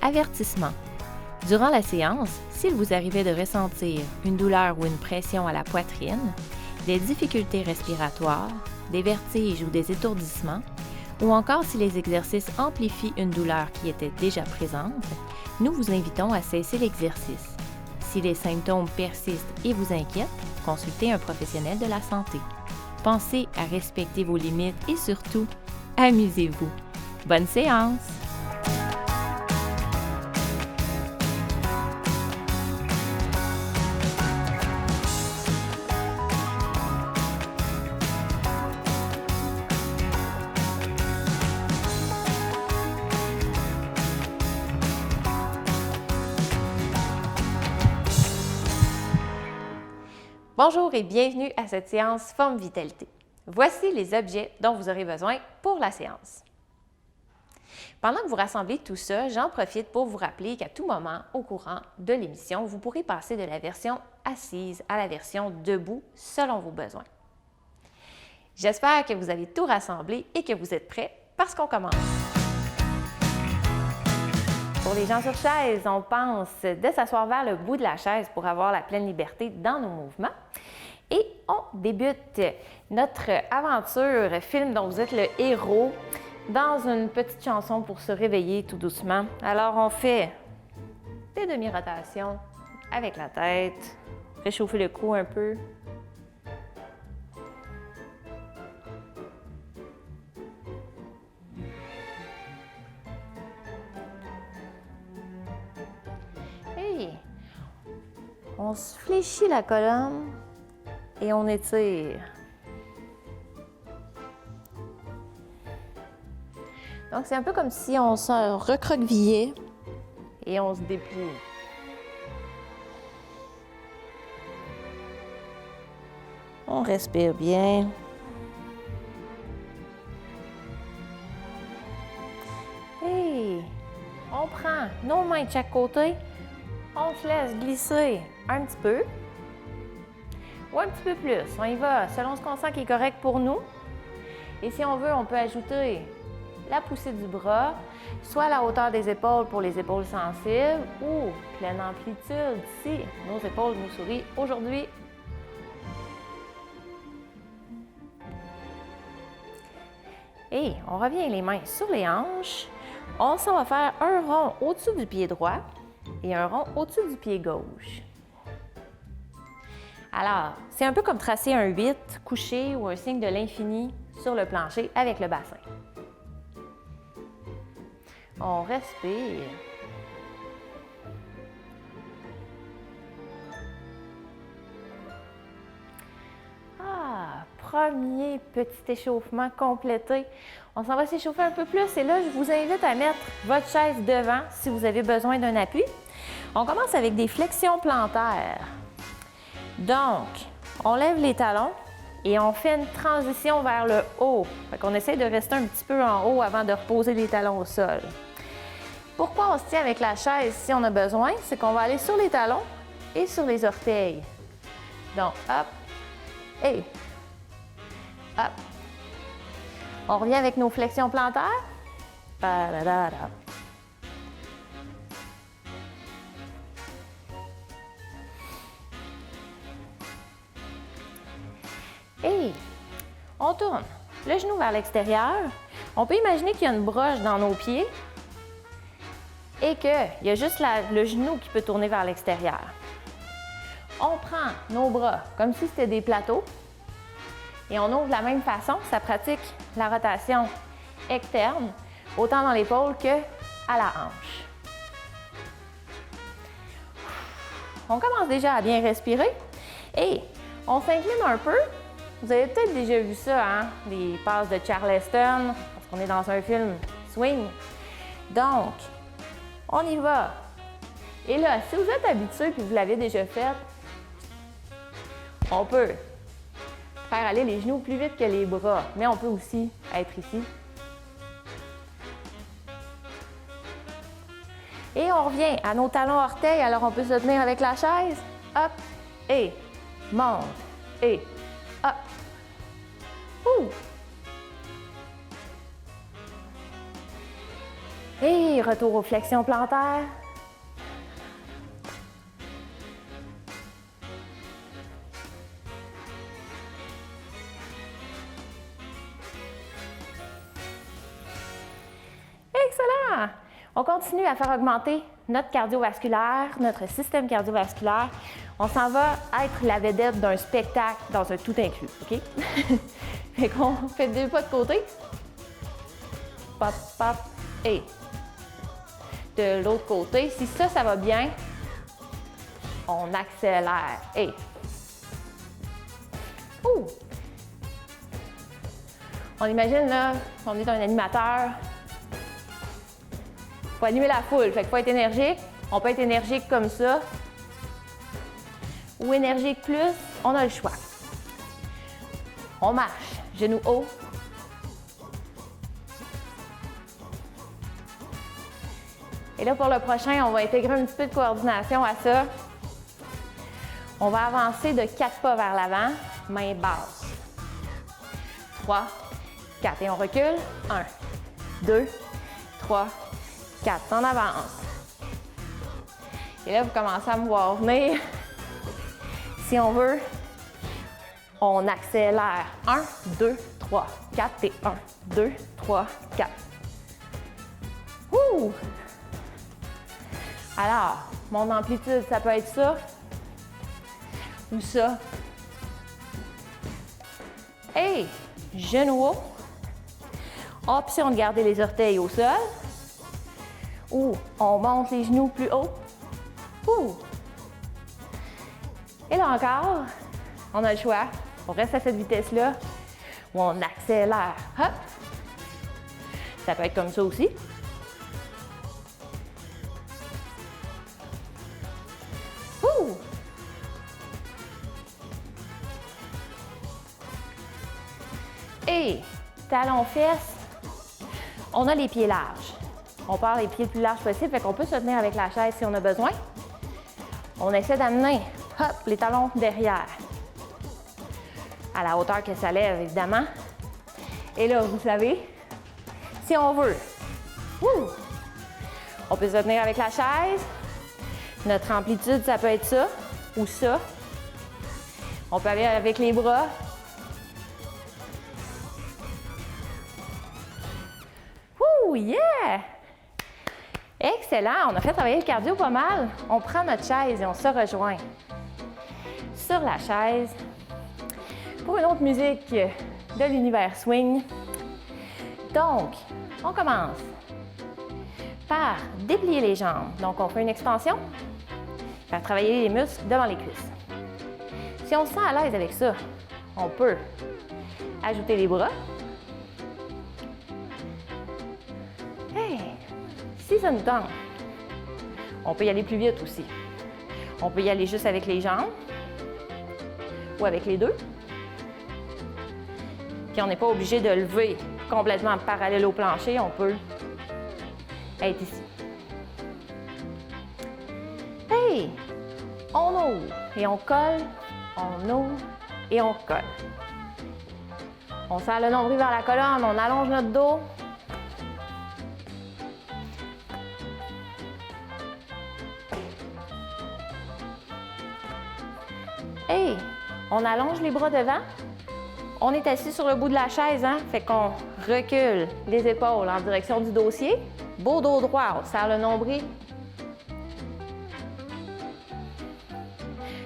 Avertissement. Durant la séance, s'il vous arrivait de ressentir une douleur ou une pression à la poitrine, des difficultés respiratoires, des vertiges ou des étourdissements, ou encore si les exercices amplifient une douleur qui était déjà présente, nous vous invitons à cesser l'exercice. Si les symptômes persistent et vous inquiètent, consultez un professionnel de la santé. Pensez à respecter vos limites et surtout, amusez-vous. Bonne séance! Bonjour et bienvenue à cette séance Forme Vitalité. Voici les objets dont vous aurez besoin pour la séance. Pendant que vous rassemblez tout ça, j'en profite pour vous rappeler qu'à tout moment, au courant de l'émission, vous pourrez passer de la version assise à la version debout selon vos besoins. J'espère que vous avez tout rassemblé et que vous êtes prêts parce qu'on commence. Pour les gens sur chaise, on pense de s'asseoir vers le bout de la chaise pour avoir la pleine liberté dans nos mouvements. Et on débute notre aventure, film dont vous êtes le héros, dans une petite chanson pour se réveiller tout doucement. Alors on fait des demi-rotations avec la tête, réchauffer le cou un peu. On se fléchit la colonne et on étire. Donc, c'est un peu comme si on se recroquevillait et on se déplie. On respire bien. Et on prend nos mains de chaque côté. On se laisse glisser un petit peu ou un petit peu plus. On y va selon ce qu'on sent qui est correct pour nous. Et si on veut, on peut ajouter la poussée du bras, soit à la hauteur des épaules pour les épaules sensibles ou pleine amplitude si nos épaules nous sourient aujourd'hui. Et on revient les mains sur les hanches. On s'en va faire un rond au-dessus du pied droit et un rond au-dessus du pied gauche. Alors, c'est un peu comme tracer un 8 couché ou un signe de l'infini sur le plancher avec le bassin. On respire. Premier petit échauffement complété. On s'en va s'échauffer un peu plus et là, je vous invite à mettre votre chaise devant si vous avez besoin d'un appui. On commence avec des flexions plantaires. Donc, on lève les talons et on fait une transition vers le haut. Fait qu'on essaie de rester un petit peu en haut avant de reposer les talons au sol. Pourquoi on se tient avec la chaise si on a besoin? C'est qu'on va aller sur les talons et sur les orteils. Donc, hop, et hop. On revient avec nos flexions plantaires. Et on tourne le genou vers l'extérieur. On peut imaginer qu'il y a une broche dans nos pieds et qu'il y a juste le genou qui peut tourner vers l'extérieur. On prend nos bras comme si c'était des plateaux et on ouvre de la même façon. Ça pratique la rotation externe, autant dans l'épaule qu'à la hanche. On commence déjà à bien respirer et on s'incline un peu. Vous avez peut-être déjà vu ça, hein? Les passes de Charleston, parce qu'on est dans un film swing. Donc, on y va. Et là, si vous êtes habitué et que vous l'avez déjà fait, on peut faire aller les genoux plus vite que les bras, mais on peut aussi être ici. Et on revient à nos talons orteils, alors on peut se tenir avec la chaise. Hop, et monte, et hop. Et Et retour aux flexions plantaires. Excellent! On continue à faire augmenter notre cardiovasculaire, notre système cardiovasculaire. On s'en va être la vedette d'un spectacle dans un tout inclus, OK? Fait qu'on fait 2 pas de côté. Pop, pop, et de l'autre côté. Si ça va bien, on accélère, et on imagine là, on est un animateur. Il faut animer la foule, fait qu'il faut être énergique. On peut être énergique comme ça. Ou énergique plus, on a le choix. On marche, genoux hauts. Et là, pour le prochain, on va intégrer un petit peu de coordination à ça. On va avancer de 4 pas vers l'avant, main basse. 3, 4 et on recule. 1, 2, 3, 4. On avance. Et là, vous commencez à me voir venir. Si on veut, on accélère. 1, 2, 3, 4 et 1, 2, 3, 4. Ouh! Alors, mon amplitude, ça peut être ça ou ça. Et genoux haut. Option de garder les orteils au sol. Ou on monte les genoux plus haut. Ouh! Et là encore, on a le choix. On reste à cette vitesse-là ou on accélère. Hop! Ça peut être comme ça aussi. Ouh! Et talons fesses, on a les pieds larges. On part les pieds le plus larges possible, fait qu'on peut se tenir avec la chaise si on a besoin. On essaie d'amener, hop, les talons derrière. À la hauteur que ça lève, évidemment. Et là, vous savez, si on veut, on peut se tenir avec la chaise. Notre amplitude, ça peut être ça ou ça. On peut aller avec les bras. Ouh, yeah! Excellent! On a fait travailler le cardio pas mal. On prend notre chaise et on se rejoint sur la chaise pour une autre musique de l'univers swing. Donc, on commence par déplier les jambes. Donc, on fait une extension, faire travailler les muscles devant les cuisses. Si on se sent à l'aise avec ça, on peut ajouter les bras. Hey! Si ça nous tente, on peut y aller plus vite aussi. On peut y aller juste avec les jambes ou avec les deux. Puis on n'est pas obligé de lever complètement parallèle au plancher, on peut être ici. Hey! On ouvre et on colle, on ouvre et on colle. On serre le nombril vers la colonne, on allonge notre dos. Hey! On allonge les bras devant. On est assis sur le bout de la chaise, hein? Fait qu'on recule les épaules en direction du dossier. Beau dos droit, on serre le nombril.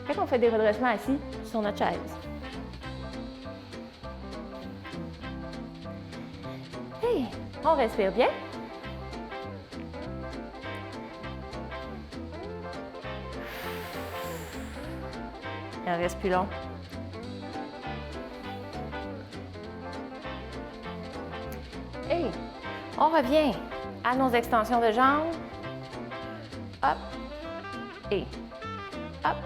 Fait qu'on fait des redressements assis sur notre chaise. Hey! On respire bien. Et on reste plus long. Et on revient à nos extensions de jambes. Hop. Et hop.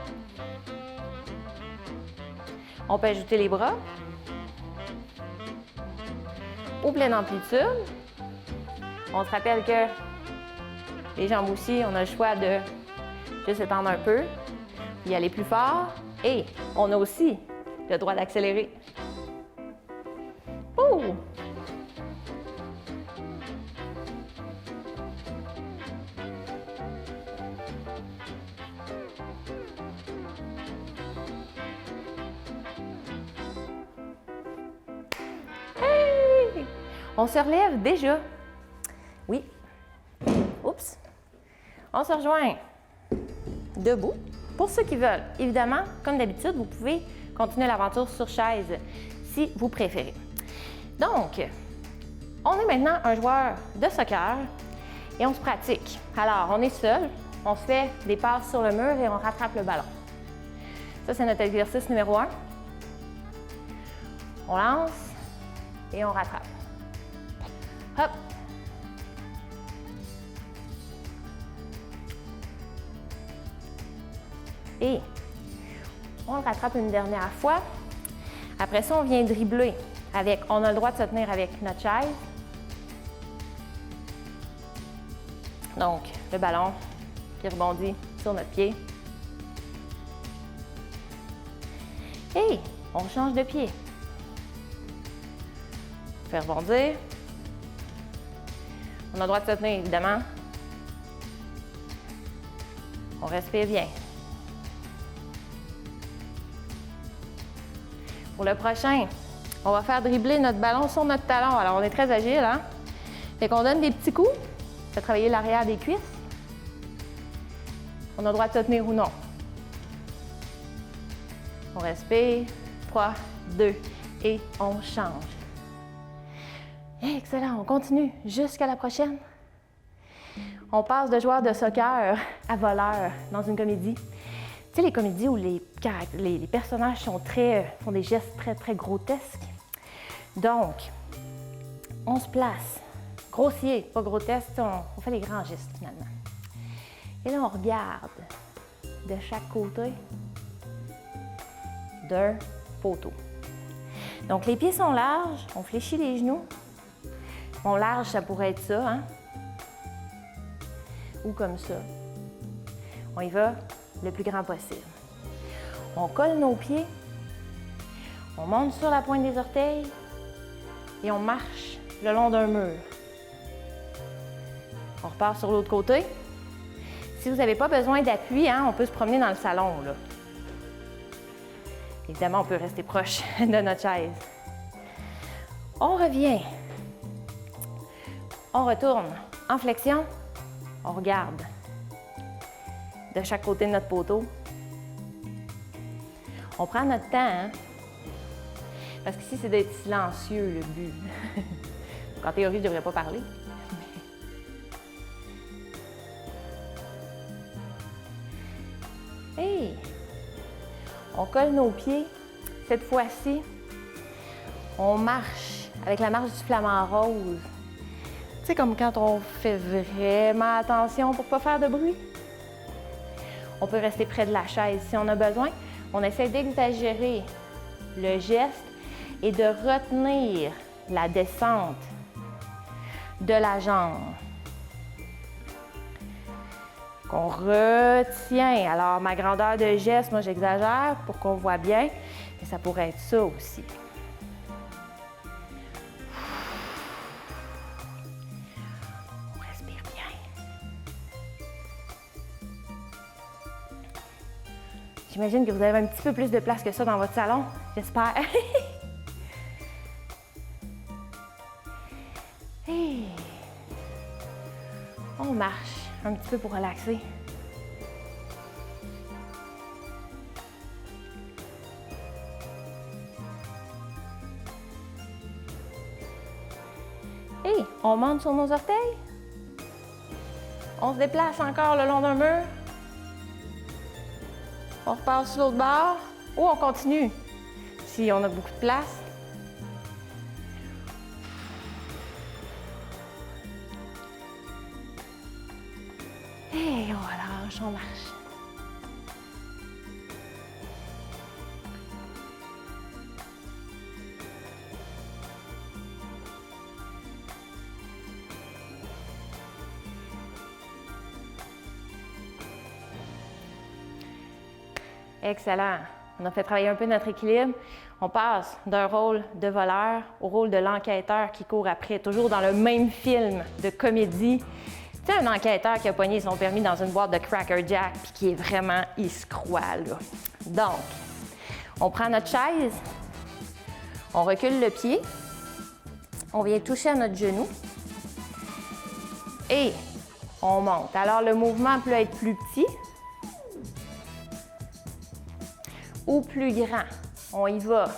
On peut ajouter les bras. Au pleine amplitude. On se rappelle que les jambes aussi, on a le choix de juste étendre un peu, y aller plus fort. Et on a aussi le droit d'accélérer. Ouh! On se relève déjà. Oui. Oups. On se rejoint debout. Pour ceux qui veulent, évidemment, comme d'habitude, vous pouvez continuer l'aventure sur chaise si vous préférez. Donc, on est maintenant un joueur de soccer et on se pratique. Alors, on est seul, on se fait des passes sur le mur et on rattrape le ballon. Ça, c'est notre exercice numéro 1. On lance et on rattrape. Hop! Et on le rattrape une dernière fois. Après ça, on vient dribbler avec, on a le droit de se tenir avec notre chaise. Donc, le ballon qui rebondit sur notre pied. Et on change de pied. Faire rebondir. On a le droit de se tenir, évidemment. On respire bien. Pour le prochain, on va faire dribbler notre ballon sur notre talon. Alors, on est très agile, hein? Fait qu'on donne des petits coups. Ça fait travailler l'arrière des cuisses. On a le droit de se tenir ou non. On respire. 3, 2 et on change. Excellent, on continue jusqu'à la prochaine. On passe de joueur de soccer à voleur dans une comédie. Tu sais, les comédies où les personnages font des gestes très, très grotesques. Donc, on se place. Grossier, pas grotesque, on fait les grands gestes finalement. Et là, on regarde de chaque côté d'un poteau. Donc, les pieds sont larges, on fléchit les genoux. Bon, large, ça pourrait être ça, hein? Ou comme ça. On y va le plus grand possible. On colle nos pieds, on monte sur la pointe des orteils et on marche le long d'un mur. On repart sur l'autre côté. Si vous n'avez pas besoin d'appui, hein, on peut se promener dans le salon, là. Évidemment, on peut rester proche de notre chaise. On revient. On retourne en flexion. On regarde de chaque côté de notre poteau. On prend notre temps, hein? Parce qu'ici, c'est d'être silencieux, le but. En théorie, je ne devrais pas parler. Hey! On colle nos pieds. Cette fois-ci, on marche avec la marche du flamant rose. Tu sais, comme quand on fait vraiment attention pour ne pas faire de bruit. On peut rester près de la chaise si on a besoin. On essaie d'exagérer le geste et de retenir la descente de la jambe. On retient. Alors, ma grandeur de geste, moi, j'exagère pour qu'on voit bien, mais ça pourrait être ça aussi. On respire bien. J'imagine que vous avez un petit peu plus de place que ça dans votre salon, j'espère. Hey. On marche un petit peu pour relaxer. Et on monte sur nos orteils. On se déplace encore le long d'un mur. On repart sur l'autre bord ou on continue si on a beaucoup de place. Et on relâche, on marche. Excellent. On a fait travailler un peu notre équilibre. On passe d'un rôle de voleur au rôle de l'enquêteur qui court après, toujours dans le même film de comédie. C'est un enquêteur qui a pogné son permis dans une boîte de Cracker Jack puis qui est vraiment, il se croit, là. Donc, on prend notre chaise, on recule le pied, On vient toucher à notre genou. Et on monte. Alors, le mouvement peut être plus petit ou plus grand. On y va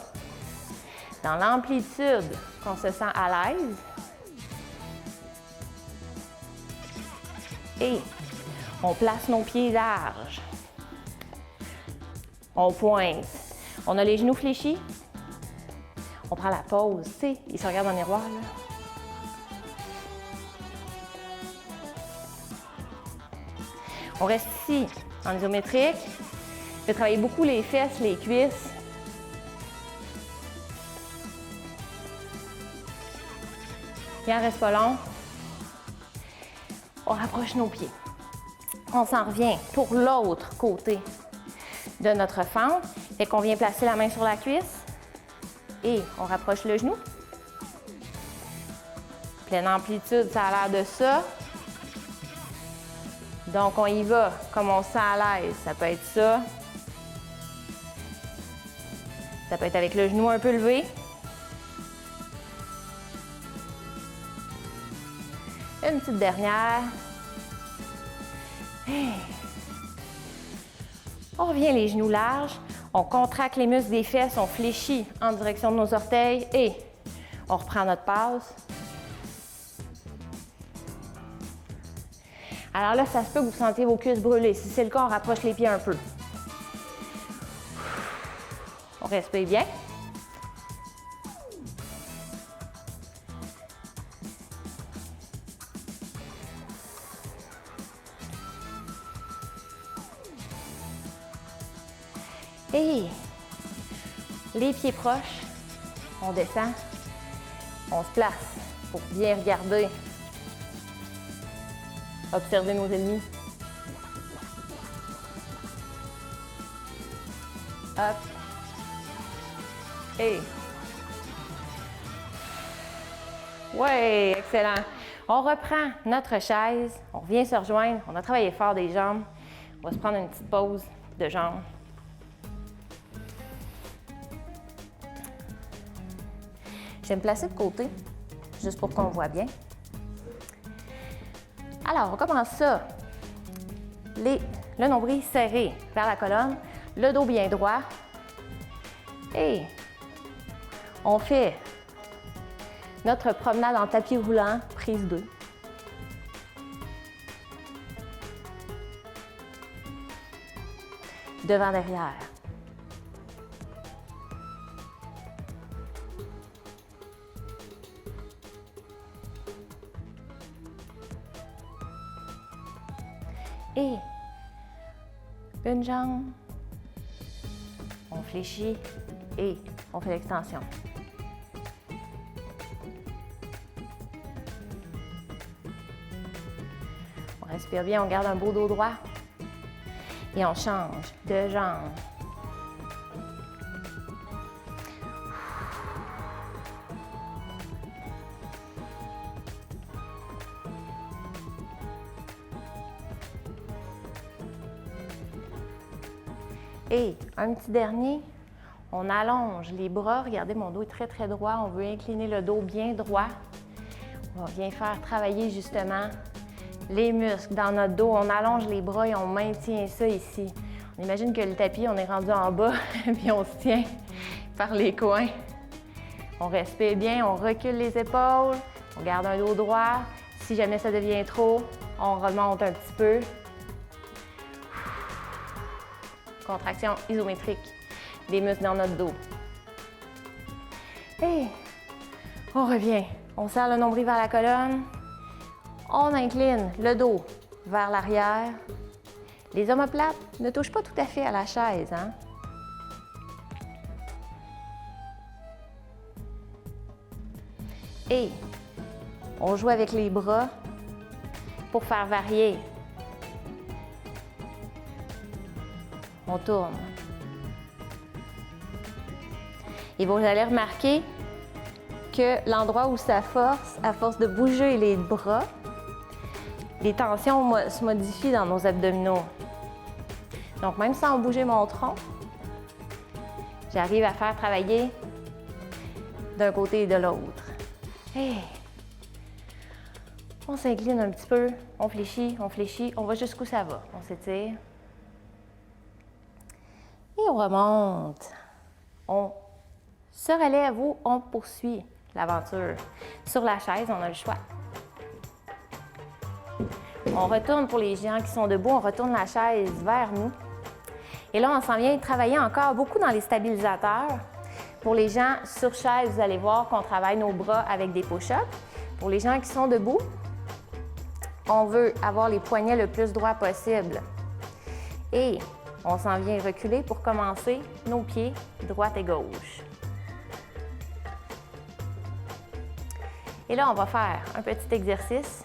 dans l'amplitude qu'on se sent à l'aise. Et on place nos pieds larges. On pointe. On a les genoux fléchis. On prend la pause. Tu sais, ils se regardent dans le miroir, là. On reste ici, en isométrique. Je vais travailler beaucoup les fesses, les cuisses. Il en reste pas long. On rapproche nos pieds. On s'en revient pour l'autre côté de notre fente. Fait qu'on vient placer la main sur la cuisse et on rapproche le genou. Pleine amplitude, ça a l'air de ça. Donc, on y va comme on se sent à l'aise. Ça peut être ça. Ça peut être avec le genou un peu levé. Une petite dernière. On revient les genoux larges. On contracte les muscles des fesses. On fléchit en direction de nos orteils et on reprend notre passe. Alors là, ça se peut que vous sentiez vos cuisses brûler. Si c'est le cas, on rapproche les pieds un peu. On respire bien. Et les pieds proches, on descend, on se place pour bien regarder. Observer nos ennemis. Hop. Et. Ouais, excellent. On reprend notre chaise. On vient se rejoindre. On a travaillé fort des jambes. On va se prendre une petite pause de jambes. Je vais me placer de côté, juste pour qu'on voit bien. Alors, on commence ça. Le nombril serré vers la colonne, le dos bien droit. Et on fait notre promenade en tapis roulant, prise 2. Devant, derrière. Et une jambe, on fléchit et on fait l'extension. On respire bien, on garde un beau dos droit et on change de jambe. Et un petit dernier, on allonge les bras. Regardez, mon dos est très, très droit. On veut incliner le dos bien droit. On vient faire travailler justement les muscles dans notre dos. On allonge les bras et on maintient ça ici. On imagine que le tapis, on est rendu en bas, puis on se tient par les coins. On respire bien, on recule les épaules, on garde un dos droit. Si jamais ça devient trop, on remonte un petit peu. Contraction isométrique des muscles dans notre dos. Et on revient. On serre le nombril vers la colonne. On incline le dos vers l'arrière. Les omoplates ne touchent pas tout à fait à la chaise, hein? Et on joue avec les bras pour faire varier. On tourne. Et vous allez remarquer que l'endroit où ça force, à force de bouger les bras, les tensions se modifient dans nos abdominaux. Donc, même sans bouger mon tronc, j'arrive à faire travailler d'un côté et de l'autre. Hey. On s'incline un petit peu, on fléchit, on va jusqu'où ça va. On s'étire. Et on remonte. On se relève ou on poursuit l'aventure. Sur la chaise, on a le choix. On retourne pour les gens qui sont debout, on retourne la chaise vers nous. Et là, on s'en vient travailler encore beaucoup dans les stabilisateurs. Pour les gens sur chaise, vous allez voir qu'on travaille nos bras avec des push-ups. Pour les gens qui sont debout, on veut avoir les poignets le plus droits possible. Et on s'en vient reculer pour commencer nos pieds droite et gauche. Et là, on va faire un petit exercice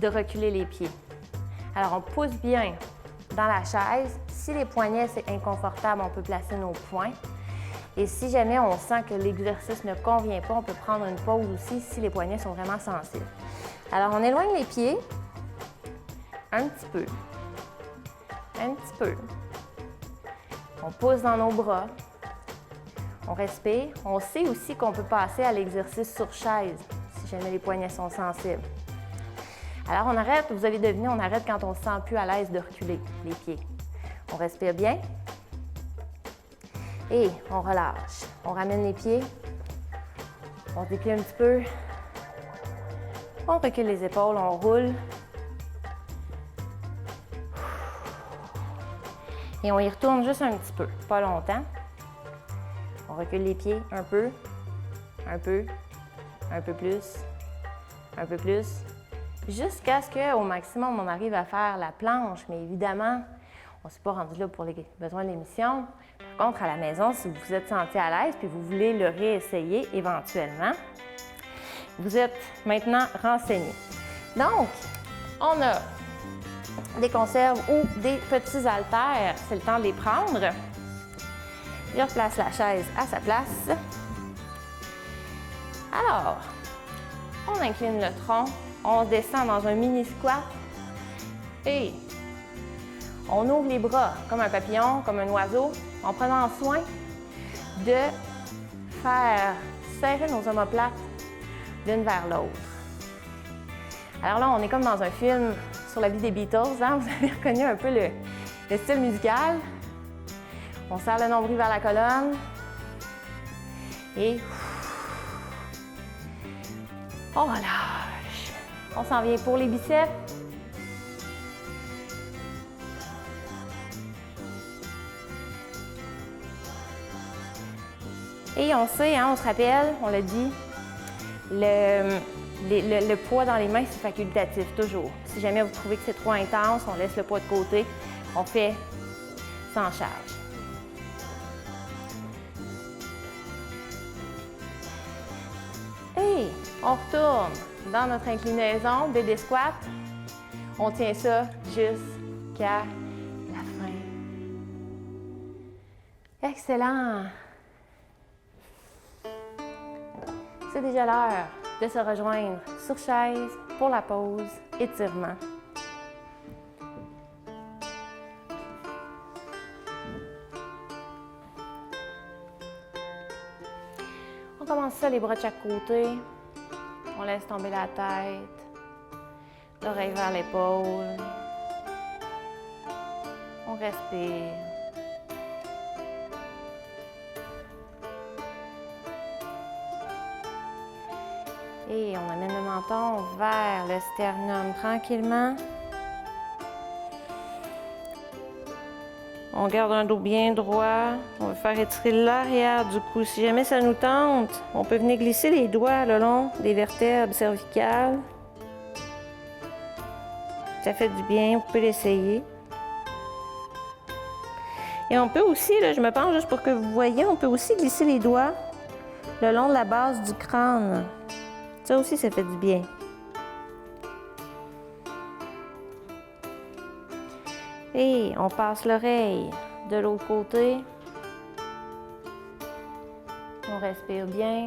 de reculer les pieds. Alors, on pousse bien dans la chaise. Si les poignets, c'est inconfortable, on peut placer nos poings. Et si jamais on sent que l'exercice ne convient pas, on peut prendre une pause aussi si les poignets sont vraiment sensibles. Alors, on éloigne les pieds un petit peu, un petit peu. On pousse dans nos bras. On respire. On sait aussi qu'on peut passer à l'exercice sur chaise si jamais les poignets sont sensibles. Alors, on arrête. Vous avez deviné, on arrête quand on ne se sent plus à l'aise de reculer les pieds. On respire bien. Et on relâche. On ramène les pieds. On se déplie un petit peu. On recule les épaules, on roule. Et on y retourne juste un petit peu, pas longtemps. On recule les pieds un peu, un peu, un peu plus, un peu plus, jusqu'à ce qu'au maximum, on arrive à faire la planche. Mais évidemment, on ne s'est pas rendu là pour les besoins de l'émission. Par contre, à la maison, si vous vous êtes senti à l'aise puis vous voulez le réessayer éventuellement, vous êtes maintenant renseigné. Donc, on a des conserves ou des petits haltères. C'est le temps de les prendre. Je replace la chaise à sa place. Alors, on incline le tronc, on descend dans un mini squat et on ouvre les bras comme un papillon, comme un oiseau, en prenant soin de faire serrer nos omoplates l'une vers l'autre. Alors là, on est comme dans un film sur la vie des Beatles, hein? Vous avez reconnu un peu le style musical. On serre le nombril vers la colonne et on relâche. On s'en vient pour les biceps. Et on sait, hein, on se rappelle, on l'a dit, le poids dans les mains, c'est facultatif, toujours. Si jamais vous trouvez que c'est trop intense, on laisse le poids de côté, on fait sans charge. Et on retourne dans notre inclinaison, bébé squat. On tient ça jusqu'à la fin. Excellent! C'est déjà l'heure de se rejoindre sur chaise pour la pause étirement. On commence ça, les bras de chaque côté. On laisse tomber la tête, l'oreille vers l'épaule. On respire. Et on amène le menton vers le sternum tranquillement. On garde un dos bien droit. On va faire étirer l'arrière du cou. Si jamais ça nous tente, on peut venir glisser les doigts le long des vertèbres cervicales. Ça fait du bien, vous pouvez l'essayer. Et on peut aussi, là, je me penche juste pour que vous voyez, on peut aussi glisser les doigts le long de la base du crâne. Ça aussi, ça fait du bien. Et on passe l'oreille de l'autre côté. On respire bien.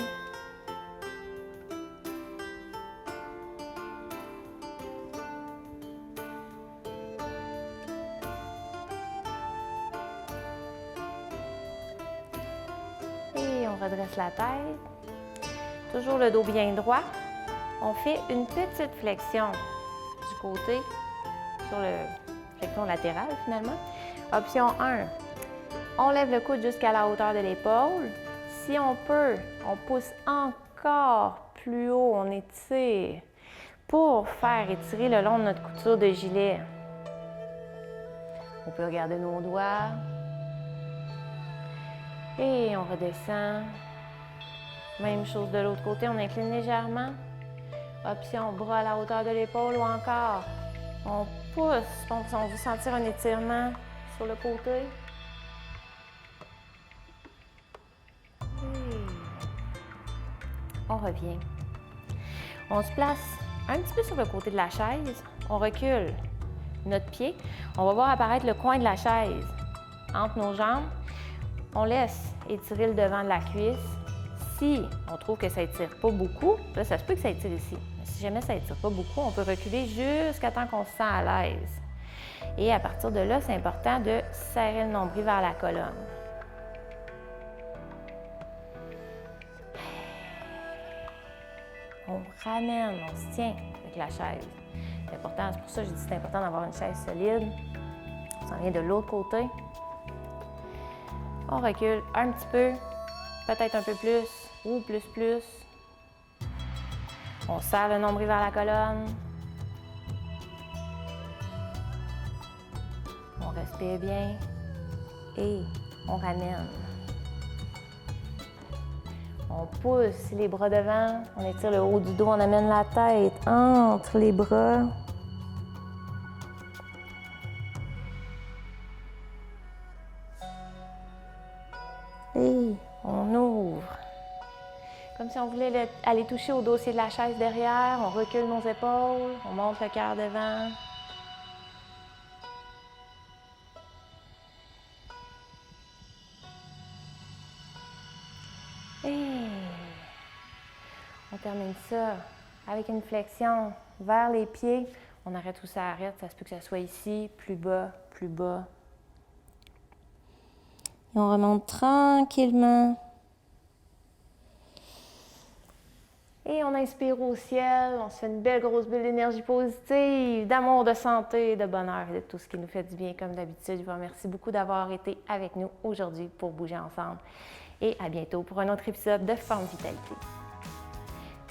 Et on redresse la tête. Toujours le dos bien droit. On fait une petite flexion du côté sur le flexion latérale finalement. Option 1, on lève le coude jusqu'à la hauteur de l'épaule. Si on peut, on pousse encore plus haut, on étire pour faire étirer le long de notre couture de gilet. On peut regarder nos doigts et on redescend. Même chose de l'autre côté, on incline légèrement. Option bras à la hauteur de l'épaule ou encore on pousse, on veut sentir un étirement sur le côté. Et on revient. On se place un petit peu sur le côté de la chaise. On recule notre pied. On va voir apparaître le coin de la chaise entre nos jambes. On laisse étirer le devant de la cuisse. Si on trouve que ça n'étire pas beaucoup, là, ça se peut que ça étire ici. Mais si jamais ça n'étire pas beaucoup, on peut reculer jusqu'à temps qu'on se sent à l'aise. Et à partir de là, c'est important de serrer le nombril vers la colonne. On ramène, on se tient avec la chaise. C'est important, c'est pour ça que je dis que c'est important d'avoir une chaise solide. On s'en vient de l'autre côté. On recule un petit peu, peut-être un peu plus ou plus. On serre le nombril vers la colonne. On respire bien et on ramène. On pousse les bras devant, on étire le haut du dos, on amène la tête entre les bras. Et on ouvre. Comme si on voulait aller toucher au dossier de la chaise derrière, on recule nos épaules, on monte le cœur devant. Et on termine ça avec une flexion vers les pieds. On arrête où ça arrête, ça se peut que ça soit ici, plus bas, plus bas. Et on remonte tranquillement. Et on inspire au ciel, on se fait une belle grosse bulle d'énergie positive, d'amour, de santé, de bonheur et de tout ce qui nous fait du bien comme d'habitude. Je vous remercie beaucoup d'avoir été avec nous aujourd'hui pour bouger ensemble. Et à bientôt pour un autre épisode de Forme Vitalité.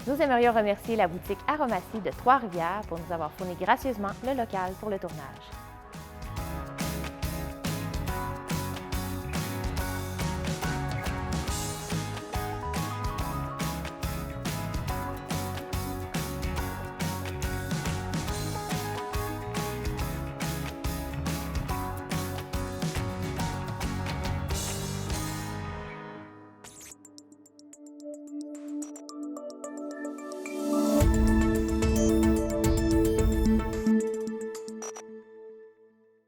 Nous aimerions remercier la boutique Aromatie de Trois-Rivières pour nous avoir fourni gracieusement le local pour le tournage.